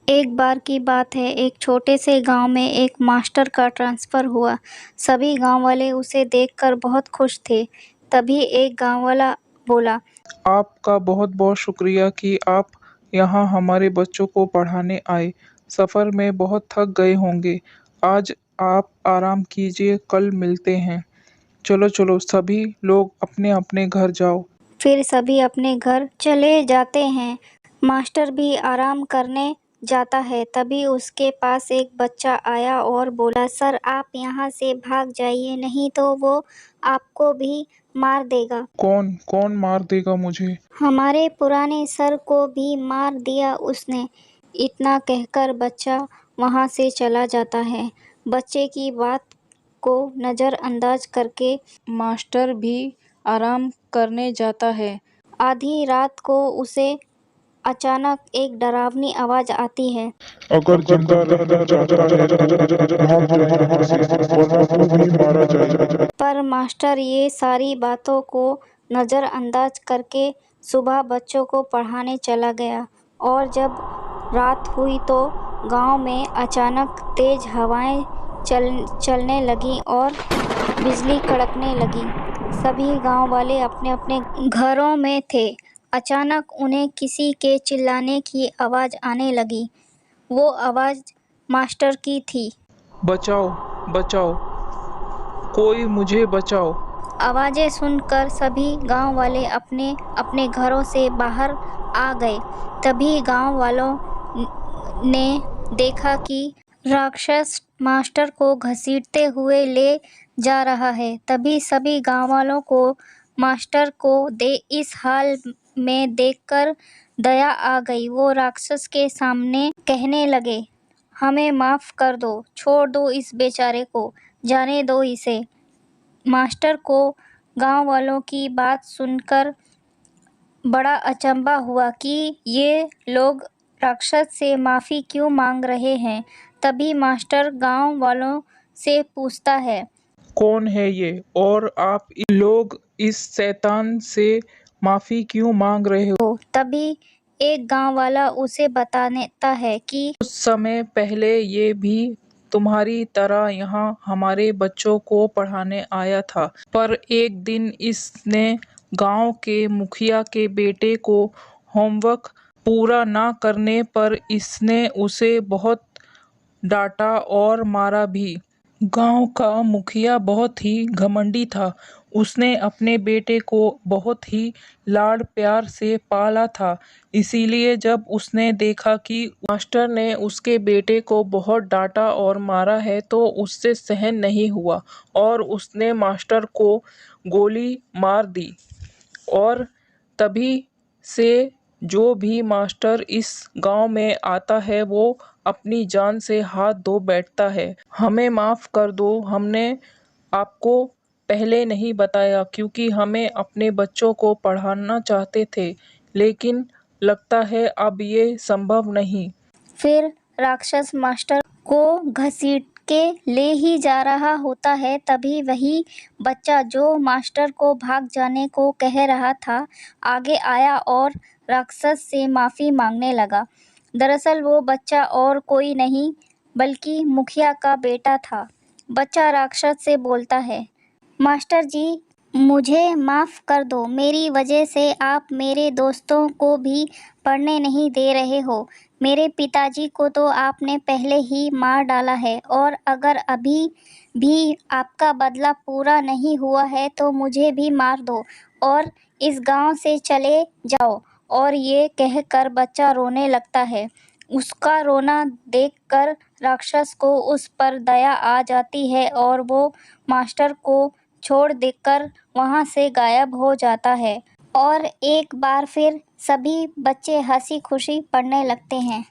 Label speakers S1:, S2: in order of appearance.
S1: एक बार की बात है, एक छोटे से गांव में एक मास्टर का ट्रांसफ़र हुआ। सभी गांव वाले उसे देखकर बहुत खुश थे। तभी एक गांव वाला बोला,
S2: आपका बहुत बहुत शुक्रिया कि आप यहाँ हमारे बच्चों को पढ़ाने आए। सफ़र में बहुत थक गए होंगे। आज आप आराम कीजिए, कल मिलते हैं। चलो चलो सभी लोग अपने अपने घर जाओ।
S1: फिर सभी अपने घर चले जाते हैं। मास्टर भी आराम करने जाता है। तभी उसके पास एक बच्चा आया और बोला, सर आप यहाँ से भाग जाइए, नहीं तो वो आपको भी मार देगा।
S2: कौन कौन मार देगा मुझे?
S1: हमारे पुराने सर को भी मार दिया उसने। इतना कहकर बच्चा वहाँ से चला जाता है। बच्चे की बात को नज़रअंदाज करके मास्टर भी आराम करने जाता है। आधी रात को उसे अचानक एक डरावनी आवाज़ आती है।
S2: अगर जिंदा रहना चाहता है तो भाग जाए यहाँ से, वरना तू भी मारा जाएगा।
S1: पर मास्टर ये सारी बातों को नज़रअंदाज करके सुबह बच्चों को पढ़ाने चला गया। और जब रात हुई तो गांव में अचानक तेज़ हवाएं चलने लगीं और बिजली कड़कने लगी। सभी गांव वाले अपने अपने घरों में थे। अचानक उन्हें किसी के चिल्लाने की आवाज़ आने लगी। वो आवाज़ मास्टर की थी।
S2: बचाओ बचाओ, कोई मुझे बचाओ।
S1: आवाज़ें सुनकर सभी गांव वाले अपने अपने घरों से बाहर आ गए। तभी गांव वालों ने देखा कि राक्षस मास्टर को घसीटते हुए ले जा रहा है। तभी सभी गांव वालों को मास्टर को इस हाल में देखकर दया आ गई। वो राक्षस के सामने कहने लगे, हमें माफ़ कर दो, छोड़ दो इस बेचारे को, जाने दो इसे। मास्टर को गांव वालों की बात सुनकर बड़ा अचंभा हुआ कि ये लोग राक्षस से माफ़ी क्यों मांग रहे हैं। तभी मास्टर गांव वालों से पूछता है,
S2: कौन है ये और आप लोग इस शैतान से माफी क्यों मांग रहे हो?
S1: तभी एक गांव वाला उसे बताता है कि
S2: कुछ समय पहले ये भी तुम्हारी तरह यहाँ हमारे बच्चों को पढ़ाने आया था, पर एक दिन इसने गांव के मुखिया के बेटे को होमवर्क पूरा ना करने पर इसने उसे बहुत डांटा और मारा भी। गांव का मुखिया बहुत ही घमंडी था। उसने अपने बेटे को बहुत ही लाड प्यार से पाला था। इसीलिए जब उसने देखा कि मास्टर ने उसके बेटे को बहुत डांटा और मारा है तो उससे सहन नहीं हुआ और उसने मास्टर को गोली मार दी। और तभी से जो भी मास्टर इस गांव में आता है वो अपनी जान से हाथ धो बैठता है। हमें माफ़ कर दो, हमने आपको पहले नहीं बताया क्योंकि हमें अपने बच्चों को पढ़ाना चाहते थे, लेकिन लगता है अब ये संभव नहीं।
S1: फिर राक्षस मास्टर को घसीट के ले ही जा रहा होता है। तभी वही बच्चा जो मास्टर को भाग जाने को कह रहा था आगे आया और राक्षस से माफ़ी मांगने लगा। दरअसल वो बच्चा और कोई नहीं बल्कि मुखिया का बेटा था। बच्चा राक्षस से बोलता है, मास्टर जी मुझे माफ़ कर दो, मेरी वजह से आप मेरे दोस्तों को भी पढ़ने नहीं दे रहे हो। मेरे पिताजी को तो आपने पहले ही मार डाला है और अगर अभी भी आपका बदला पूरा नहीं हुआ है तो मुझे भी मार दो और इस गांव से चले जाओ। और ये कहकर बच्चा रोने लगता है। उसका रोना देखकर राक्षस को उस पर दया आ जाती है और वो मास्टर को छोड़ देकर वहाँ से गायब हो जाता है। और एक बार फिर सभी बच्चे हंसी खुशी पढ़ने लगते हैं।